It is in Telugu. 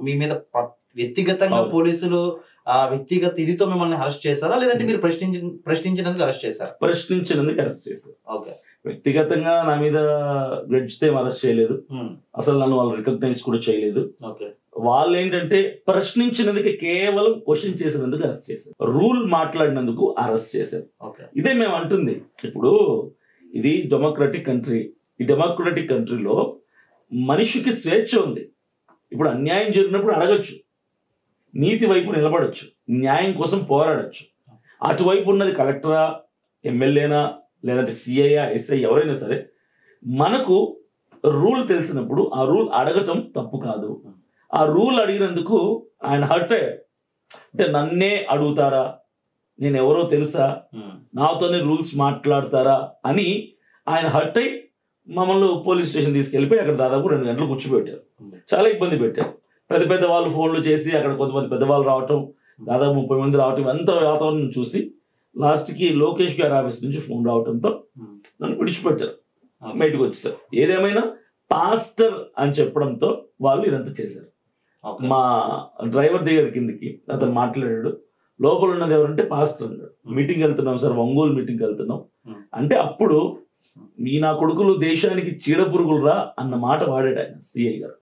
మీ మీద వ్యక్తిగతంగా పోలీసులు వ్యక్తిగత ఇదితో మిమ్మల్ని అరెస్ట్ చేశారా, లేదంటే మీరు ప్రశ్నించినందుకు అరెస్ట్ చేశారా? ప్రశ్నించినందుకు అరెస్ట్ చేశారు. ఓకే. వ్యక్తిగతంగా నా మీద గ్రెడ్జ్తో అరెస్ట్ చేయలేదు, అసలు నన్ను వాళ్ళు రికగ్నైజ్ కూడా చేయలేదు. వాళ్ళు ఏంటంటే ప్రశ్నించినందుకు, కేవలం క్వశ్చన్ చేసినందుకు అరెస్ట్ చేశారు, రూల్ మాట్లాడినందుకు అరెస్ట్ చేశారు. ఇదే మేము అంటుంది. ఇప్పుడు ఇది డెమోక్రటిక్ కంట్రీ. ఈ డెమోక్రటిక్ కంట్రీలో మనిషికి స్వేచ్ఛ ఉంది. ఇప్పుడు అన్యాయం జరిగినప్పుడు అడగచ్చు, నీతి వైపు నిలబడచ్చు, న్యాయం కోసం పోరాడచ్చు. అటువైపు ఉన్నది కలెక్టరా, ఎమ్మెల్యేనా, లేదంటే సిఐయా, ఎస్ఐ, ఎవరైనా సరే మనకు రూల్ తెలిసినప్పుడు ఆ రూల్ అడగటం తప్పు కాదు. ఆ రూల్ అడిగినందుకు ఆయన హర్ట్ అయ్యాడు. అంటే నన్నే అడుగుతారా, నేను ఎవరో తెలుసా, నాతోనే రూల్స్ మాట్లాడతారా అని ఆయన హర్ట్ అయ్యి మమ్మల్ని పోలీస్ స్టేషన్ తీసుకెళ్ళిపోయి అక్కడ దాదాపు 2 గంటలు కూర్చోబెట్టారు. చాలా ఇబ్బంది పెట్టారు. పెద్ద పెద్ద వాళ్ళు ఫోన్లు చేసి అక్కడ కొంతమంది పెద్దవాళ్ళు రావటం, దాదాపు 30 మంది రావటం, ఎంత వాతావరణం చూసి లాస్ట్కి లోకేష్ గారి ఆఫీస్ నుంచి ఫోన్ రావడంతో నన్ను విడిచిపెట్టారు, బయటకు వచ్చేసారు. ఏదేమైనా పాస్టర్ అని చెప్పడంతో వాళ్ళు ఇదంతా చేశారు. మా డ్రైవర్ దగ్గర కిందికి అతను మాట్లాడాడు, లోపల ఉన్నది ఎవరంటే పాస్టర్ అన్నాడు. మీటింగ్ వెళ్తున్నాం సార్, ఒంగోలు మీటింగ్కి వెళ్తున్నాం అంటే అప్పుడు మీ నా కొడుకులు దేశానికి చీడ పురుగులు రా అన్న మాట వాడాడు ఆయన, సిఐ గారు.